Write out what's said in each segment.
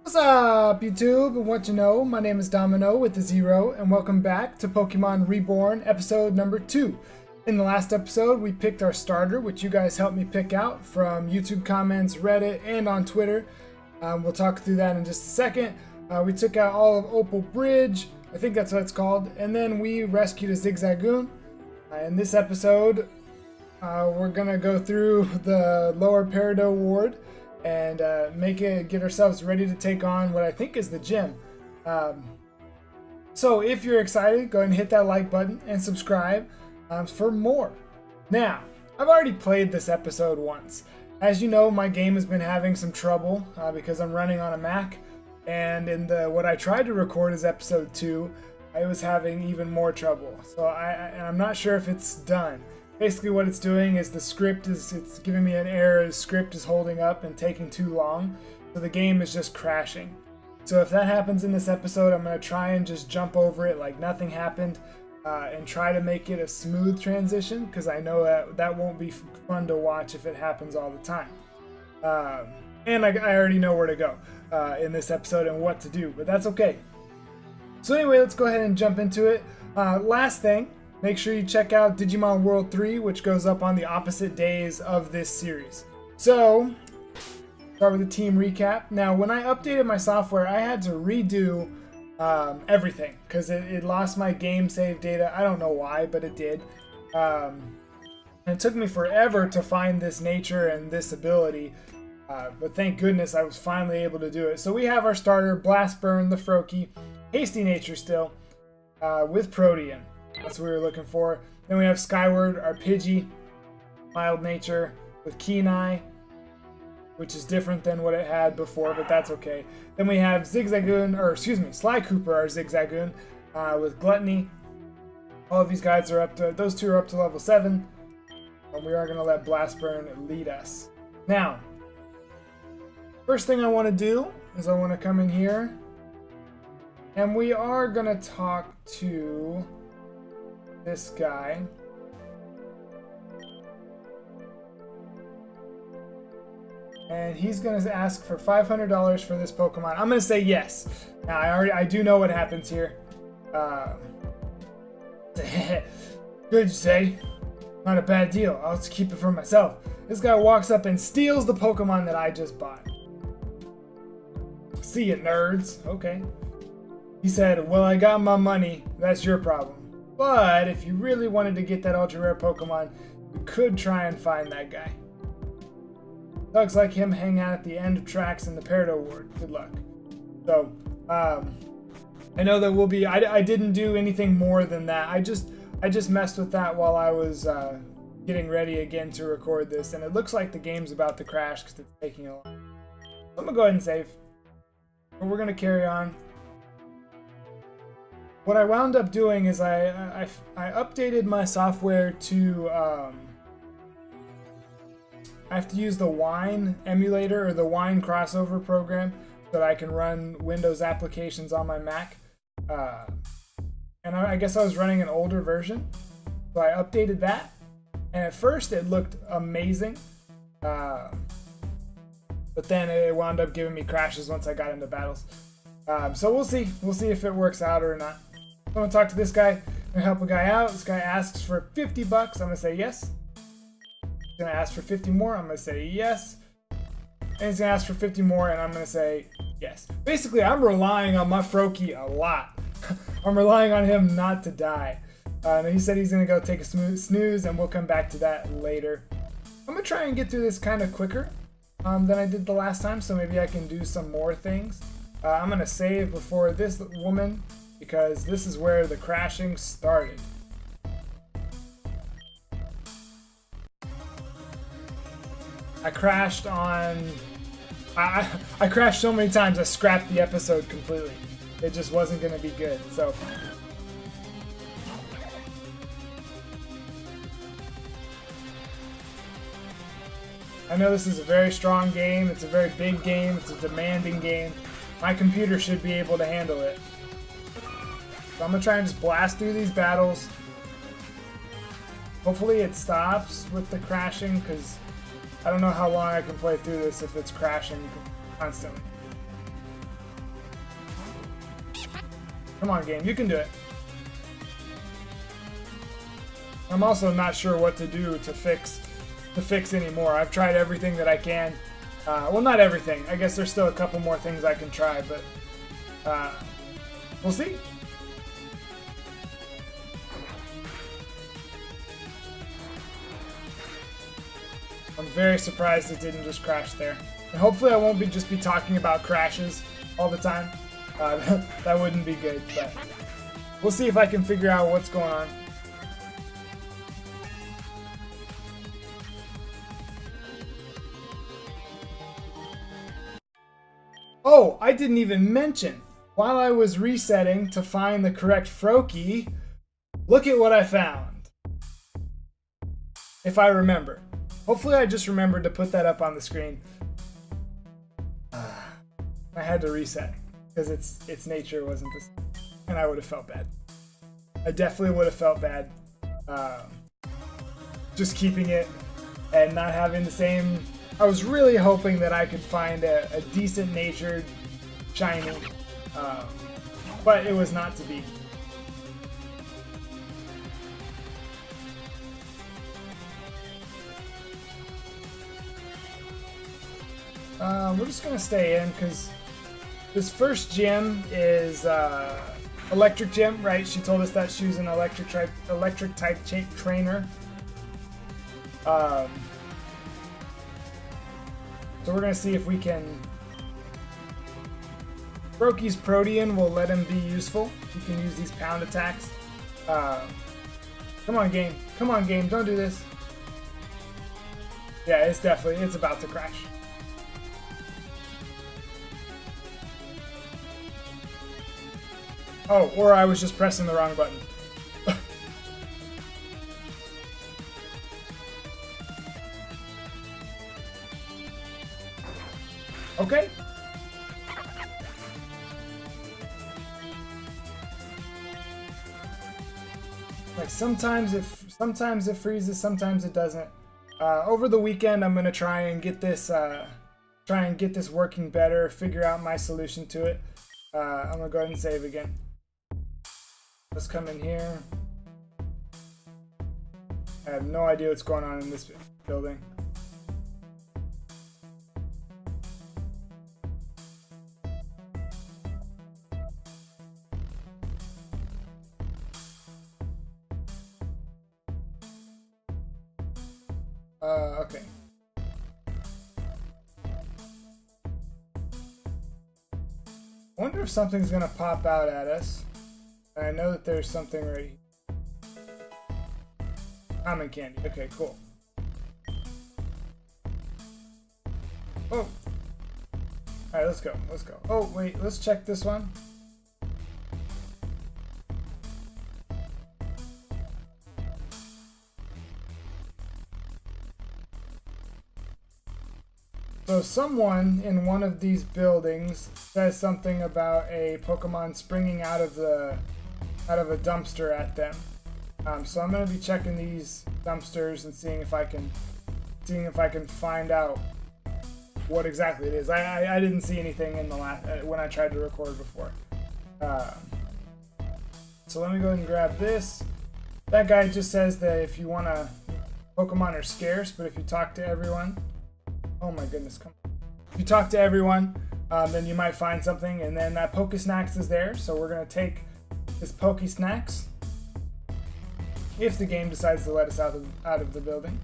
What's up, YouTube, and what you know? My name is Domino with the Zero, and welcome back to Pokemon Reborn, episode number 2. In the last episode, we picked our starter, which you guys helped me pick out from YouTube comments, Reddit, and on Twitter. We'll talk through that in just a second. We took out all of Opal Bridge, I think that's what it's called, and then we rescued a Zigzagoon. In this episode, we're gonna go through the Lower Peridot Ward and get ourselves ready to take on what I think is the gym. So if you're excited, go ahead and hit that like button and subscribe for more. Now, I've already played this episode once. As you know, my game has been having some trouble because I'm running on a Mac, and in what I tried to record as episode 2, I was having even more trouble. So I'm not sure if it's done. Basically what it's doing is it's giving me an error. The script is holding up and taking too long, so the game is just crashing. So if that happens in this episode, I'm going to try and just jump over it like nothing happened and try to make it a smooth transition, because I know that won't be fun to watch if it happens all the time. And I already know where to go in this episode and what to do, but that's okay. So anyway, let's go ahead and jump into it. Last thing, make sure you check out Digimon World 3, which goes up on the opposite days of this series. So, start with the team recap. Now, when I updated my software, I had to redo everything because it lost my game save data. I don't know why, but it did. And it took me forever to find this nature and this ability. But thank goodness I was finally able to do it. So we have our starter, Blast Burn, the Froakie, Hasty Nature still, with Protean. That's what we were looking for. Then we have Skyward, our Pidgey, Mild Nature with Keen Eye, which is different than what it had before, but that's okay. Then we have Sly Cooper, our Zigzagoon, with Gluttony. All of these guys are those two are up to level 7. And we are going to let Blast Burn lead us. Now, first thing I want to do is I want to come in here, and we are going to talk to this guy. And he's going to ask for $500 for this Pokemon. I'm going to say yes. Now, I do know what happens here. Good, you say? Not a bad deal. I'll just keep it for myself. This guy walks up and steals the Pokemon that I just bought. See ya, nerds. Okay. He said, well, I got my money. That's your problem. But if you really wanted to get that ultra rare Pokemon, you could try and find that guy. Thugs like him hang out at the end of tracks in the Peridot Ward. Good luck. So, I know that we'll be. I didn't do anything more than that. I just messed with that while I was getting ready again to record this, and it looks like the game's about to crash because it's taking a long. So I'm gonna go ahead and save. But we're gonna carry on. What I wound up doing is I updated my software to I have to use the Wine emulator or the Wine crossover program so that I can run Windows applications on my Mac. And I guess I was running an older version, so I updated that. And at first it looked amazing, but then it wound up giving me crashes once I got into battles. So we'll see if it works out or not. I'm gonna talk to this guy. I'm gonna help a guy out. This guy asks for 50 bucks. I'm gonna say yes. He's gonna ask for 50 more. I'm gonna say yes. And he's gonna ask for 50 more, and I'm gonna say yes. Basically, I'm relying on my Froakie a lot. I'm relying on him not to die. He said he's gonna go take a snooze, and we'll come back to that later. I'm gonna try and get through this kind of quicker than I did the last time, so maybe I can do some more things. I'm gonna save before this woman, because this is where the crashing started. I crashed on... I crashed so many times I scrapped the episode completely. It just wasn't going to be good, so... I know this is a very strong game, it's a very big game, it's a demanding game. My computer should be able to handle it. So I'm going to try and just blast through these battles. Hopefully it stops with the crashing, because I don't know how long I can play through this if it's crashing constantly. Come on, game. You can do it. I'm also not sure what to do to fix anymore. I've tried everything that I can. Well, not everything. I guess there's still a couple more things I can try, but we'll see. I'm very surprised it didn't just crash there. And hopefully I won't just be talking about crashes all the time. That wouldn't be good, but we'll see if I can figure out what's going on. Oh, I didn't even mention, while I was resetting to find the correct Froakie, look at what I found. If I remember. Hopefully I just remembered to put that up on the screen. I had to reset because its nature wasn't the same, and I would have felt bad. I definitely would have felt bad just keeping it and not having the same. I was really hoping that I could find a decent natured shiny, but it was not to be. We're just gonna stay in because this first gym is electric gym, right? She told us that she was an electric type trainer. So we're gonna see if we can. Froakie's Protean will let him be useful. He can use these pound attacks. Come on, game. Come on, game. Don't do this. Yeah, it's about to crash. Oh, or I was just pressing the wrong button. Okay. Like sometimes it freezes, sometimes it doesn't. Over the weekend, I'm gonna try and get this working better. Figure out my solution to it. I'm gonna go ahead and save again. Let's come in here. I have no idea what's going on in this building. Okay. I wonder if something's gonna pop out at us. I know that there's something right here. Common candy. Okay, cool. Oh. Alright, let's go. Let's go. Oh, wait. Let's check this one. So someone in one of these buildings says something about a Pokemon springing out of a dumpster at them. So I'm going to be checking these dumpsters and seeing if I can find out what exactly it is. I didn't see anything in the when I tried to record before. So let me go ahead and grab this. That guy just says that if you want to, Pokemon are scarce, but if you talk to everyone. Oh my goodness, come on. If you talk to everyone, then you might find something, and then that Pokesnacks is there, so we're going to take this Pokesnacks if the game decides to let us out of the building.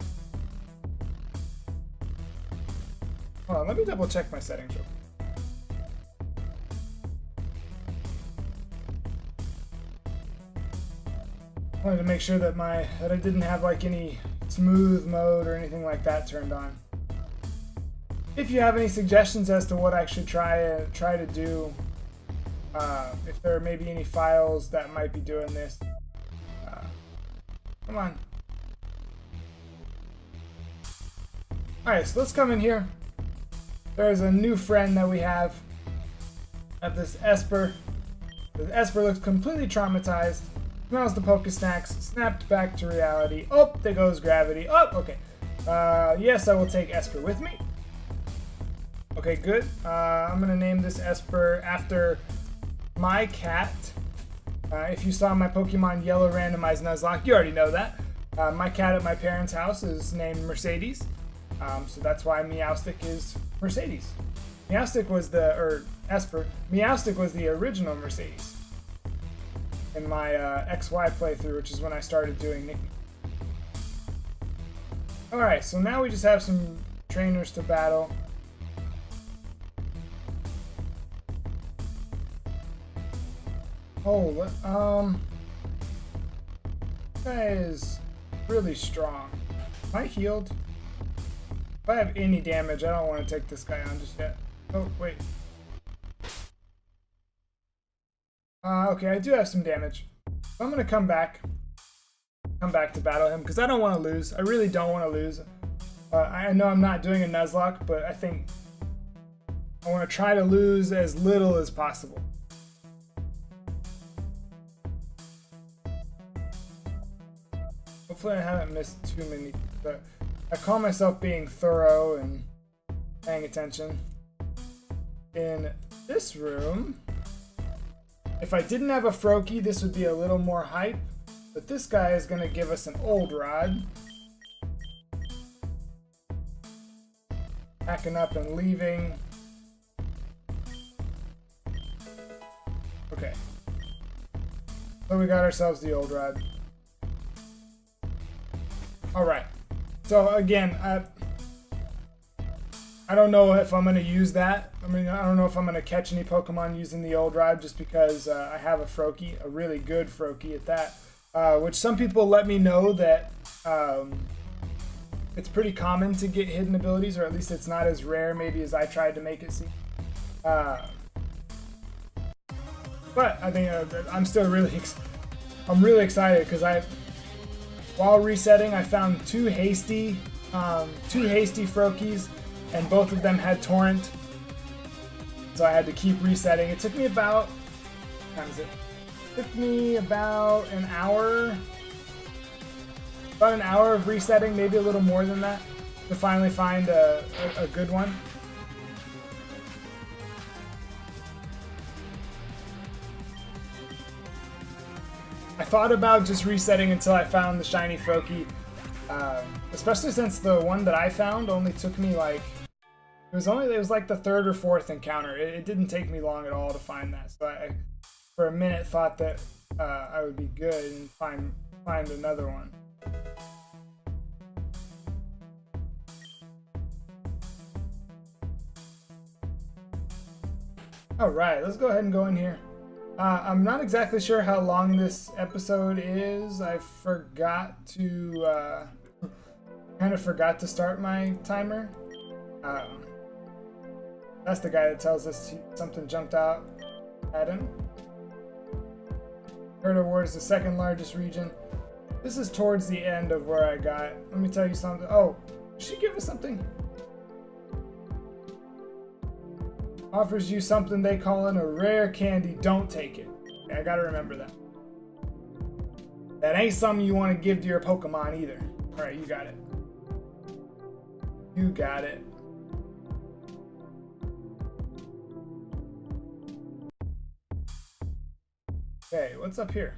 Hold on, let me double check my settings real quick. I wanted to make sure that that I didn't have like any smooth mode or anything like that turned on. If you have any suggestions as to what I should try to do, if there may be any files that might be doing this, come on. Alright, so let's come in here. There's a new friend that we have. Of this Esper. The Esper looks completely traumatized. Smells the Pokesnacks. Snapped back to reality. Oh, there goes gravity. Oh, okay. Yes, I will take Esper with me. Okay, good. I'm gonna name this Esper after my cat. If you saw my Pokemon Yellow randomized Nuzlocke, you already know that. My cat at my parents' house is named Mercedes, so that's why Meowstic is Mercedes. Meowstic was Meowstic was the original Mercedes in my XY playthrough, which is when I started doing nicknames. Alright, so now we just have some trainers to battle. Oh, this guy is really strong. Am I healed? If I have any damage, I don't want to take this guy on just yet. Oh, wait. Okay, I do have some damage. So I'm going to come back to battle him, because I don't want to lose. I really don't want to lose. I know I'm not doing a Nuzlocke, but I think I want to try to lose as little as possible. Hopefully I haven't missed too many, but I call myself being thorough and paying attention. In this room, if I didn't have a Froakie, this would be a little more hype, but this guy is going to give us an old rod. Packing up and leaving. Okay. So we got ourselves the old rod. Alright, so again, I don't know if I'm going to use that. I mean, I don't know if I'm going to catch any Pokemon using the old rod, just because I have a Froakie, a really good Froakie at that, which some people let me know that it's pretty common to get hidden abilities, or at least it's not as rare maybe as I tried to make it seem. But I think I'm still really excited, because while resetting, I found two hasty Froakies, and both of them had Torrent. So I had to keep resetting. It took me about, what time is it? It took me about an hour of resetting, maybe a little more than that, to finally find a good one. I thought about just resetting until I found the shiny Froakie, especially since the one that I found only took me like, it was like the third or fourth encounter. It didn't take me long at all to find that, so I for a minute thought that I would be good and find another one. Alright, let's go ahead and go in here. I'm not exactly sure how long this episode is. I forgot to, kind of forgot to start my timer. That's the guy that tells us something jumped out at him. Peridot Ward is the second largest region. This is towards the end of where I got. Let me tell you something. Oh, did she give us something? Offers you something they call in a rare candy. Don't take it. Okay, I gotta remember that. That ain't something you want to give to your Pokemon either. Alright, you got it. You got it. Okay, what's up here?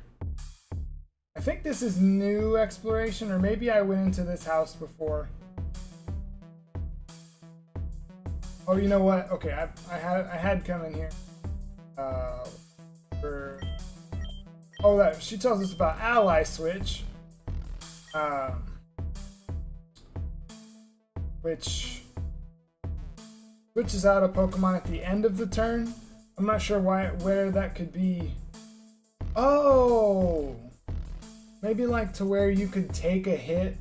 I think this is new exploration, or maybe I went into this house before. Oh, you know what? Okay, I had come in here. She tells us about Ally Switch, which switches out a Pokemon at the end of the turn. I'm not sure where that could be. Oh, maybe like to where you could take a hit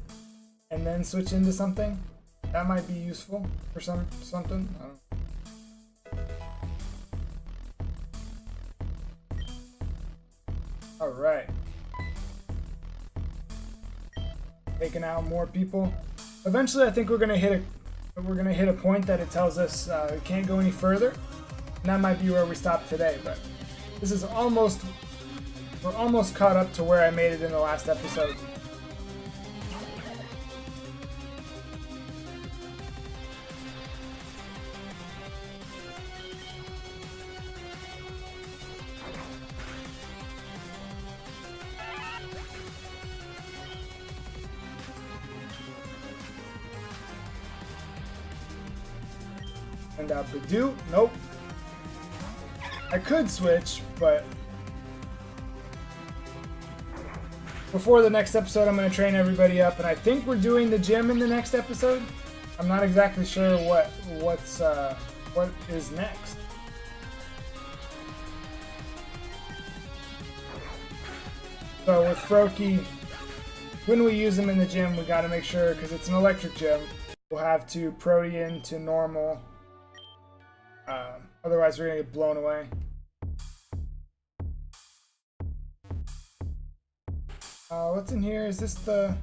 and then switch into something. That might be useful for something. I don't know. All right. Taking out more people. Eventually, I think we're gonna hit a point that it tells us we can't go any further, and that might be where we stop today. But this is we're almost caught up to where I made it in the last episode. send out Hideout. Nope. I could switch, but before the next episode, I'm going to train everybody up, and I think we're doing the gym in the next episode. I'm not exactly sure what is next. So with Froakie, when we use him in the gym, we got to make sure, because it's an electric gym, we'll have to Protean to normal. Otherwise, we're going to get blown away. What's in here? Is this the...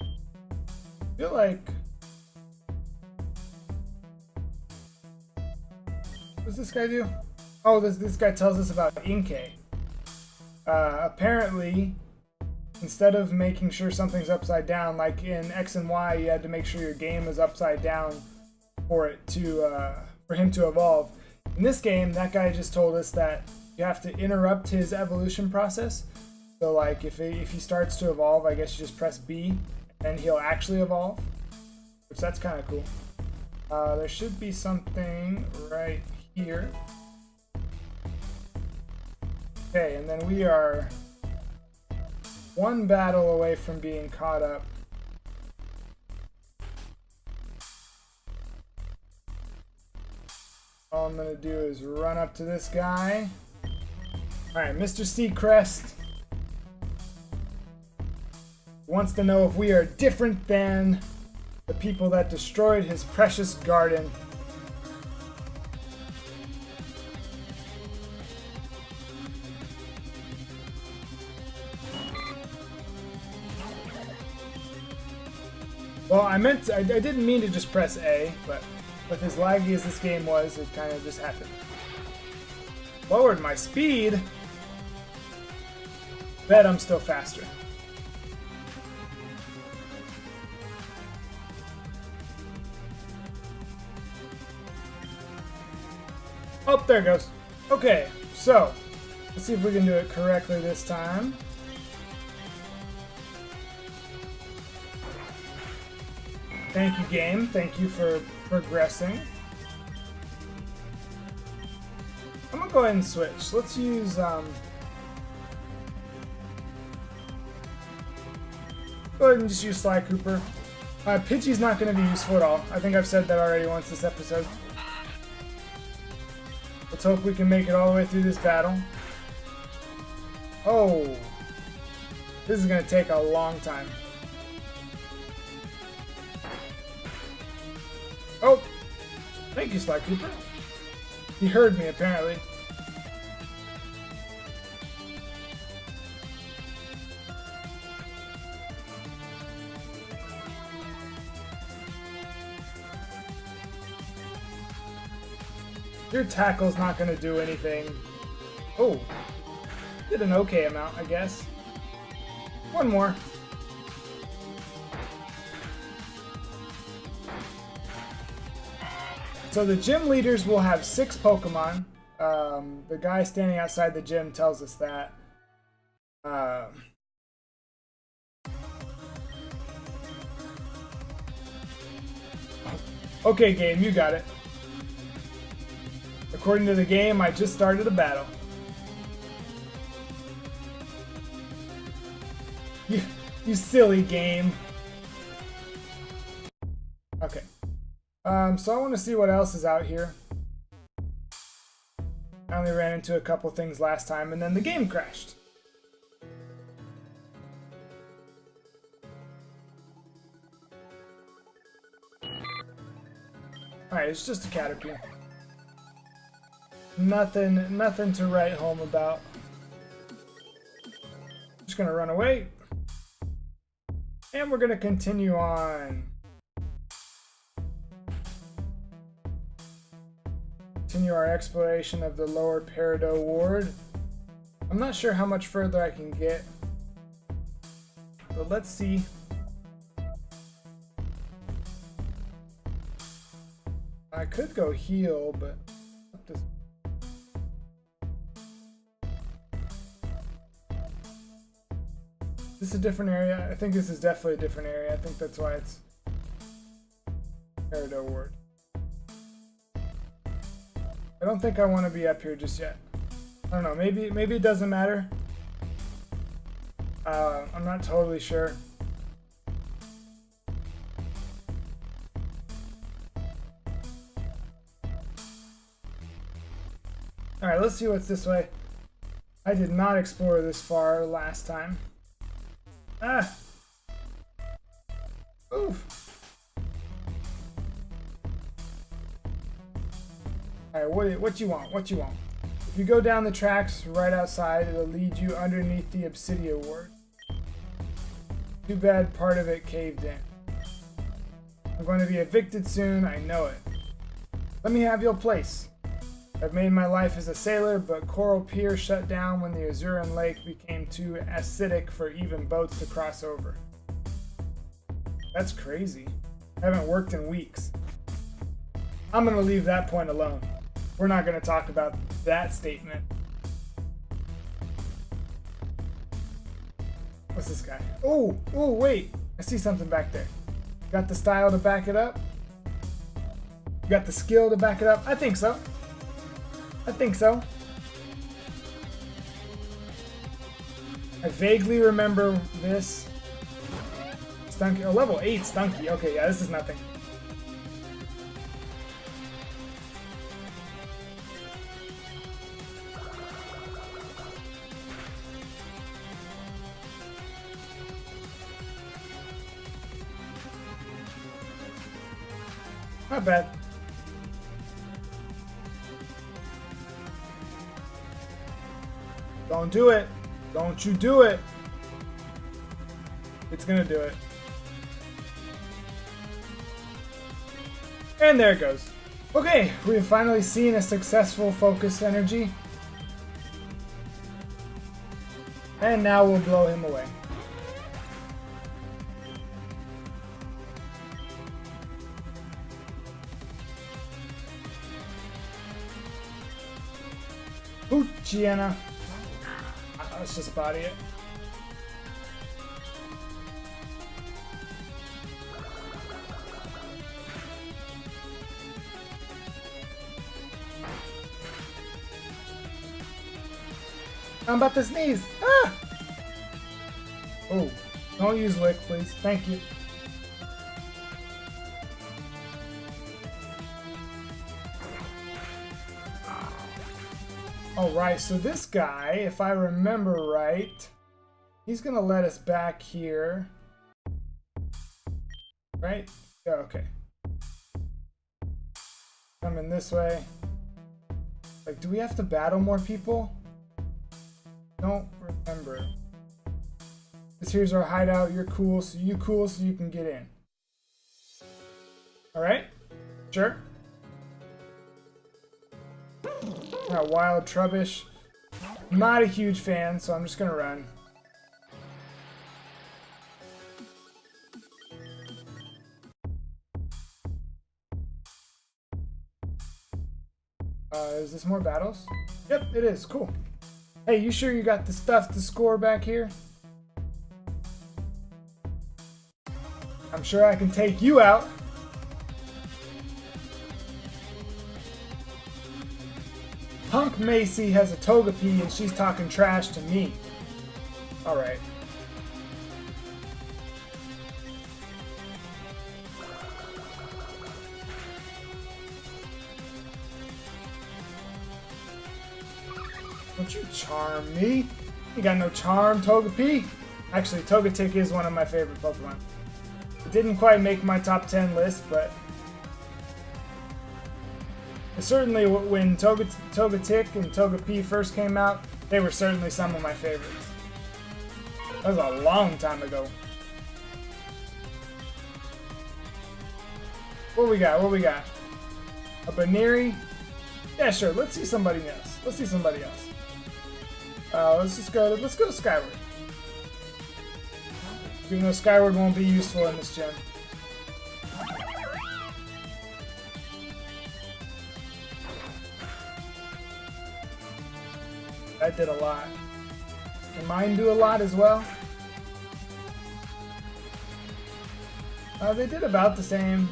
I feel like... What does this guy do? Oh, this guy tells us about Inkay. Apparently, instead of making sure something's upside down, like in X and Y, you had to make sure your game was upside down for it to for him to evolve. In this game, that guy just told us that you have to interrupt his evolution process. So, like, if he starts to evolve, I guess you just press B, and he'll actually evolve, which that's kind of cool. There should be something right here. Okay, and then we are one battle away from being caught up. All I'm gonna do is run up to this guy. Alright, Mr. Seacrest wants to know if we are different than the people that destroyed his precious garden. Well, I didn't mean to just press A, but with as laggy as this game was, it kind of just happened. Lowered my speed. Bet I'm still faster. Oh, there it goes. Okay, so let's see if we can do it correctly this time. Thank you, game. Thank you for progressing. I'm gonna go ahead and switch. Let's use go ahead and just use Sly Cooper. Pidgey's not gonna be useful at all. I think I've said that already once this episode. Let's hope we can make it all the way through this battle. Oh, this is gonna take a long time. Oh, thank you, Sly Cooper. He heard me, apparently. Your tackle's not going to do anything. Oh, did an okay amount, I guess. One more. So the gym leaders will have 6 Pokemon. The guy standing outside the gym tells us that. Okay, game, you got it. According to the game, I just started a battle. You silly game. Okay. So I want to see what else is out here. I only ran into a couple things last time, and then the game crashed. Alright, it's just a Caterpie. Nothing to write home about. Just gonna run away. And we're gonna continue on. Continue our exploration of the Lower Peridot Ward. I'm not sure how much further I can get, but let's see. I could go heal, but this is a different area. I think this is definitely a different area. I think that's why it's Peridot Ward. I don't think I want to be up here just yet. I don't know, maybe it doesn't matter. I'm not totally sure. Alright, let's see what's this way. I did not explore this far last time. Ah! Oof! Alright, what you want? What you want? If you go down the tracks right outside, it'll lead you underneath the Obsidian Ward. Too bad part of it caved in. I'm going to be evicted soon, I know it. Let me have your place. I've made my life as a sailor, but Coral Pier shut down when the Azuran Lake became too acidic for even boats to cross over. That's crazy. I haven't worked in weeks. I'm going to leave that point alone. We're not going to talk about that statement. What's this guy? Oh, wait. I see something back there. Got the style to back it up? You got the skill to back it up? I think so. I think so. I vaguely remember this. Stunky. Oh, level 8 Stunky. Okay, yeah, this is nothing. Not bad. Don't do it. Don't you do it. It's gonna do it. And there it goes. Okay, we've finally seen a successful focus energy. And now we'll blow him away. Gianna. Let's just body it. I'm about to sneeze. Ah! Oh, don't use lick, please. Thank you. Alright, so this guy, if I remember right, he's gonna let us back here. Right? Yeah, okay. Coming this way. Like, do we have to battle more people? Don't remember. This here's our hideout. You're cool, so you can get in. Alright? Sure. Got Wild Trubbish. Not a huge fan, so I'm just gonna run. Is this more battles? Yep, it is. Cool. Hey, you sure you got the stuff to score back here? I'm sure I can take you out. Punk Macy has a Togepi and she's talking trash to me. Alright. Don't you charm me? You got no charm, Togepi. Actually, Togetic is one of my favorite Pokemon. It didn't quite make my top 10 list, but certainly when Togetic and Togepi first came out, they were certainly some of my favorites. That was a long time ago. What we got? What we got? A Baneri? Yeah, sure. Let's see somebody else. Let's see somebody else. Let's go to Skyward. Even though Skyward won't be useful in this gym. That did a lot. Can mine do a lot as well? They did about the same.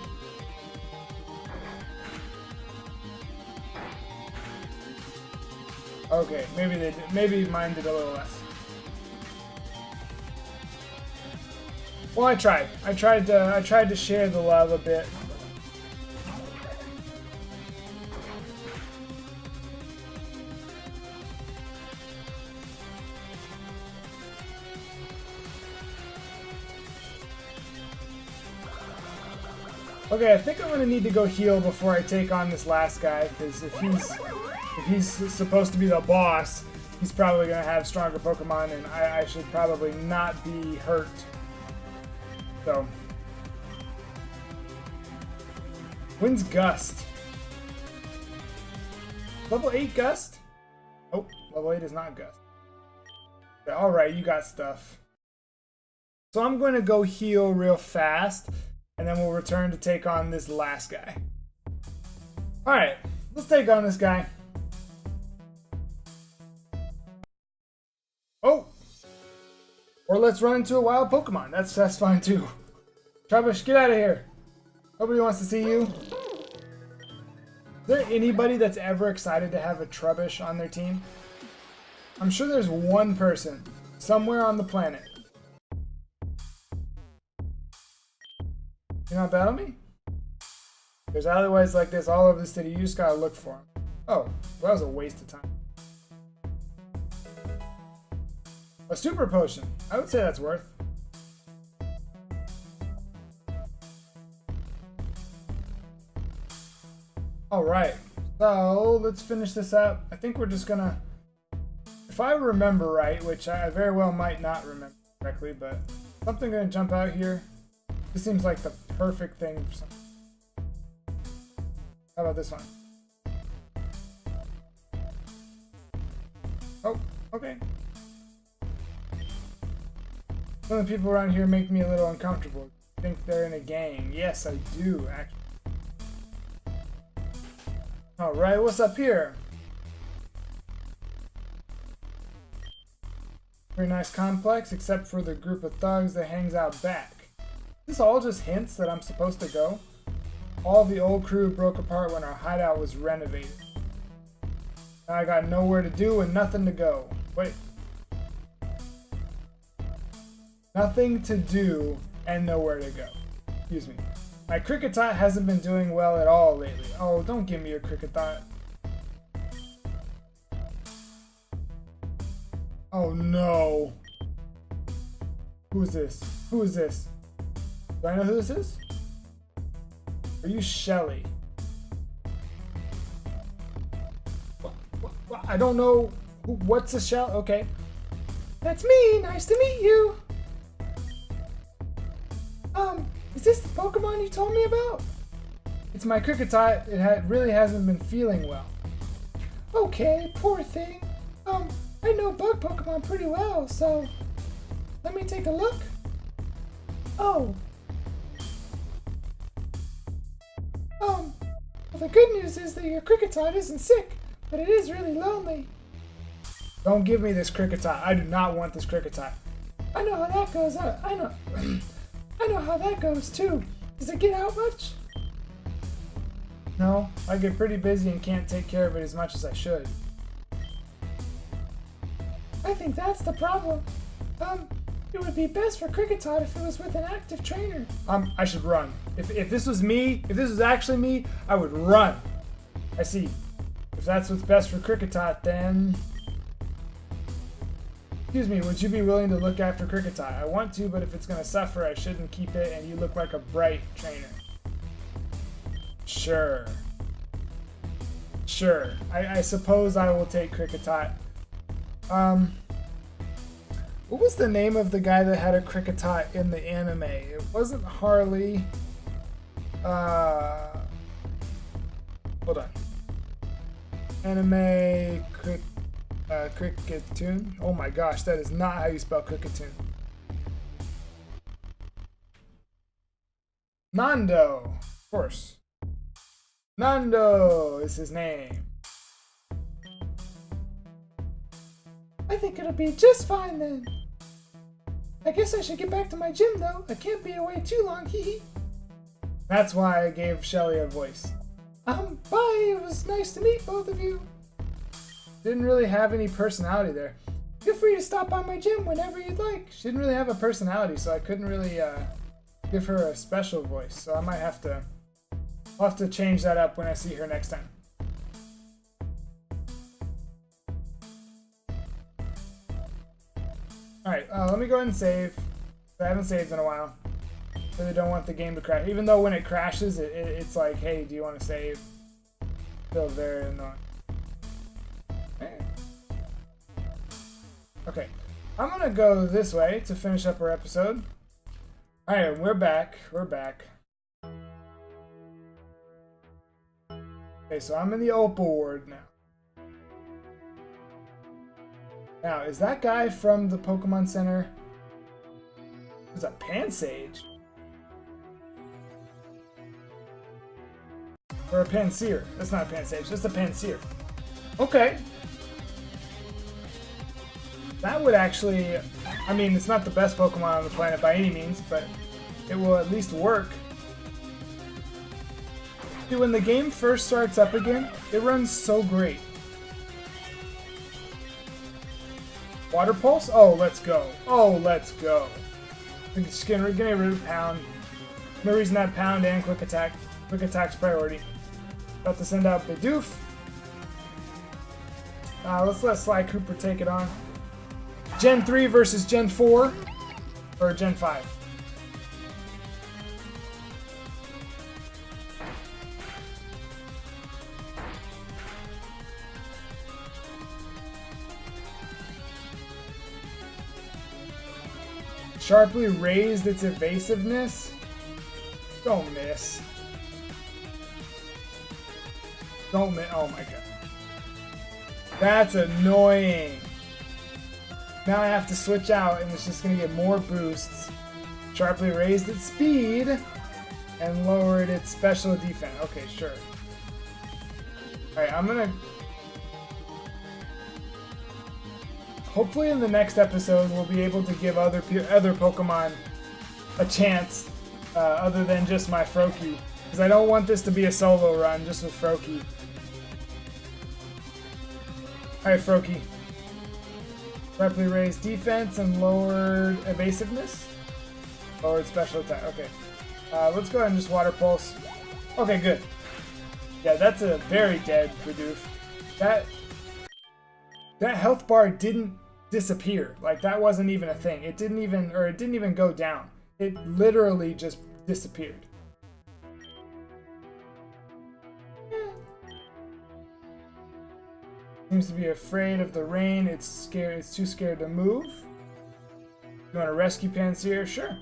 Okay, maybe they did. Maybe mine did a little less. Well, I tried. I tried to share the love a bit. Okay, I think I'm gonna need to go heal before I take on this last guy, because if he's supposed to be the boss, he's probably gonna have stronger Pokemon, and I should probably not be hurt. So, when's Gust? Level 8 Gust? Oh, level 8 is not Gust. Alright, you got stuff. So I'm going to go heal real fast, and then we'll return to take on this last guy. Alright, let's take on this guy. Oh! Or let's run into a wild Pokemon. That's fine too. Trubbish, get out of here. Nobody wants to see you. Is there anybody that's ever excited to have a Trubbish on their team? I'm sure there's one person somewhere on the planet. You not battle me? There's alleyways like this all over the city. You just gotta look for them. Oh, well, that was a waste of time. A super potion. I would say that's worth. Alright, so let's finish this up. I think we're just gonna, if I remember right, which I very well might not remember correctly, but something gonna jump out here. This seems like the perfect thing for something. How about this one? Oh, okay. Some of the people around here make me a little uncomfortable. I think they're in a gang. Yes, I do, actually. Alright, what's up here? Very nice complex, except for the group of thugs that hangs out back. This all just hints that I'm supposed to go. All the old crew broke apart when our hideout was renovated. Now I got nowhere to do and nothing to go. Wait. Nothing to do and nowhere to go. Excuse me. My Kricketot hasn't been doing well at all lately. Oh, don't give me your Kricketot. Oh no. Who is this? Who is this? Do I know who this is? Are you Shelly? What? I don't know. What's a Shelly? Okay. That's me. Nice to meet you. Is this the Pokemon you told me about? It's my Kricketot. It really hasn't been feeling well. Okay, poor thing. I know bug Pokemon pretty well, so let me take a look. Oh. Well, the good news is that your Kricketot isn't sick, but it is really lonely. Don't give me this Kricketot. I do not want this Kricketot. I know how that goes. I know. I know how that goes too. Does it get out much? No, I get pretty busy and can't take care of it as much as I should. I think that's the problem. It would be best for Kricketot if it was with an active trainer. I should run. If this was me, if this was actually me, I would run. I see. If that's what's best for Kricketot, then... Excuse me, would you be willing to look after Kricketot? I want to, but if it's going to suffer, I shouldn't keep it, and you look like a bright trainer. Sure. Sure. I suppose I will take Kricketot. What was the name of the guy that had a Kricketot in the anime? It wasn't Harley. Hold on. Anime Cricketoon. Oh my gosh, that is not how you spell Cricketoon. Nando, of course. Nando is his name. I think it'll be just fine then. I guess I should get back to my gym though. I can't be away too long, hee. That's why I gave Shelly a voice. Bye. It was nice to meet both of you. Didn't really have any personality there. Feel free to stop by my gym whenever you'd like. She didn't really have a personality, so I couldn't really give her a special voice. So I might have to, I'll have to change that up when I see her next time. Alright, let me go ahead and save. I haven't saved in a while. Really don't want the game to crash. Even though when it crashes, it's like, hey, do you want to save? Still very annoying. Okay, I'm gonna go this way to finish up our episode. Alright, we're back. We're back. Okay, so I'm in the Opal Ward now. Now, is that guy from the Pokemon Center? There's a Pansage. Or a Panseer. That's not a Pansage, that's a Panseer. Okay. That would actually, I mean, it's not the best Pokemon on the planet by any means, but it will at least work. See, when the game first starts up again, it runs so great. Water Pulse? Oh, let's go. Oh, let's go. Just getting rid of Pound. No reason to have Pound and Quick Attack. Quick Attack's priority. About to send out Bidoof. Let's let Sly Cooper take it on. Gen 3 versus Gen 4, or Gen 5. Sharply raised its evasiveness. Don't miss. Don't miss. Oh my god. That's annoying. Now I have to switch out and it's just going to get more boosts. Sharply raised its speed and lowered its special defense. Okay, sure. Alright, I'm going to... Hopefully in the next episode we'll be able to give other Pokemon a chance other than just my Froakie. Because I don't want this to be a solo run just with Froakie. Alright, Froakie. Sharply raised defense and lowered evasiveness. Lowered special attack. Okay. Let's go ahead and just Water Pulse. Okay, good. Yeah, that's a very dead Bidoof. That health bar didn't disappear. Like, that wasn't even a thing. It didn't even go down. It literally just disappeared. Seems to be afraid of the rain. It's scared. It's too scared to move. You want to rescue Panseer? Sure.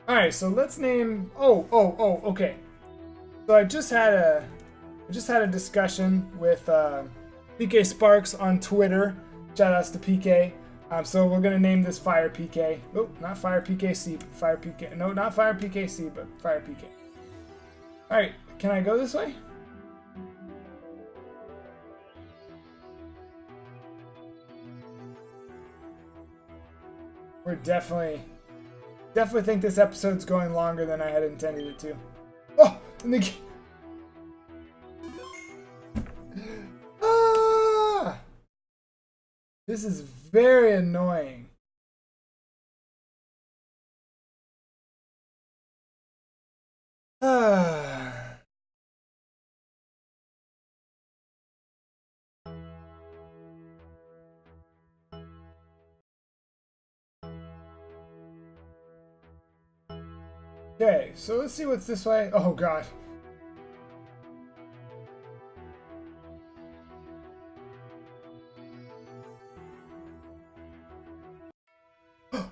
All right. So let's name. Oh. Okay. So I just had a discussion with PK Sparks on Twitter. Shout outs to PK. So we're gonna name this Fire PK. Oh, not Fire PKC, but Fire PK. No, not Fire PKC, but Fire PK. All right. Can I go this way? We're definitely think this episode's going longer than I had intended it to. Oh, and the ah! This is very annoying. Ah. Okay, so let's see what's this way. Oh god.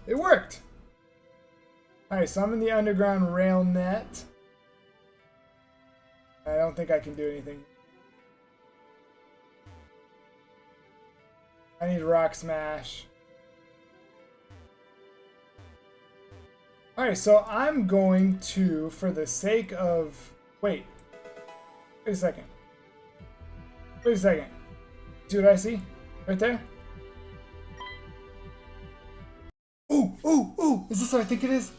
It worked! Alright, so I'm in the underground rail net. I don't think I can do anything. I need Rock Smash. Alright, so I'm going to, for the sake of... Wait a second. Wait a second. See what I see? Right there? Ooh! Is this what I think it is?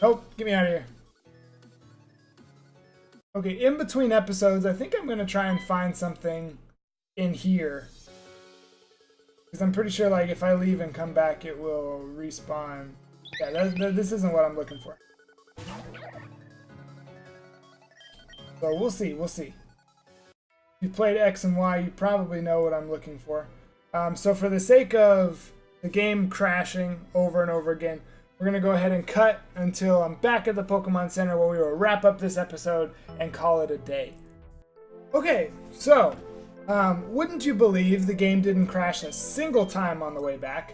Nope, get me out of here. Okay, in between episodes, I think I'm going to try and find something in here. Because I'm pretty sure, like, if I leave and come back, it will respawn. Yeah, this isn't what I'm looking for. So we'll see, we'll see. If you played X and Y, you probably know what I'm looking for. So for the sake of the game crashing over and over again, we're going to go ahead and cut until I'm back at the Pokemon Center where we will wrap up this episode and call it a day. Okay, so, wouldn't you believe the game didn't crash a single time on the way back?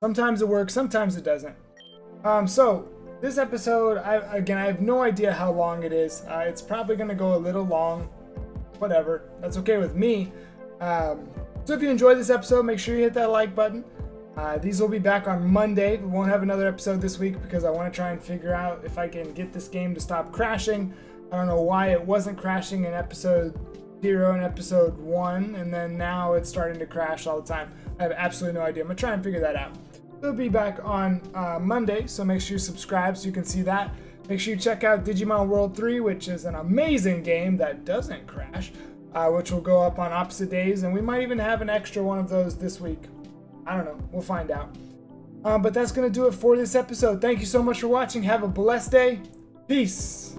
Sometimes it works, sometimes it doesn't. So, this episode, I have no idea how long it is. It's probably going to go a little long. Whatever, that's okay with me. So if you enjoyed this episode, make sure you hit that like button. These will be back on Monday. We won't have another episode this week because I want to try and figure out if I can get this game to stop crashing. I don't know why it wasn't crashing in episode 0 and episode 1, and then now it's starting to crash all the time. I have absolutely no idea. I'm going to try and figure that out. It'll be back on Monday, so make sure you subscribe so you can see that. Make sure you check out Digimon World 3, which is an amazing game that doesn't crash, which will go up on opposite days, and we might even have an extra one of those this week. I don't know. We'll find out. But that's going to do it for this episode. Thank you so much for watching. Have a blessed day. Peace.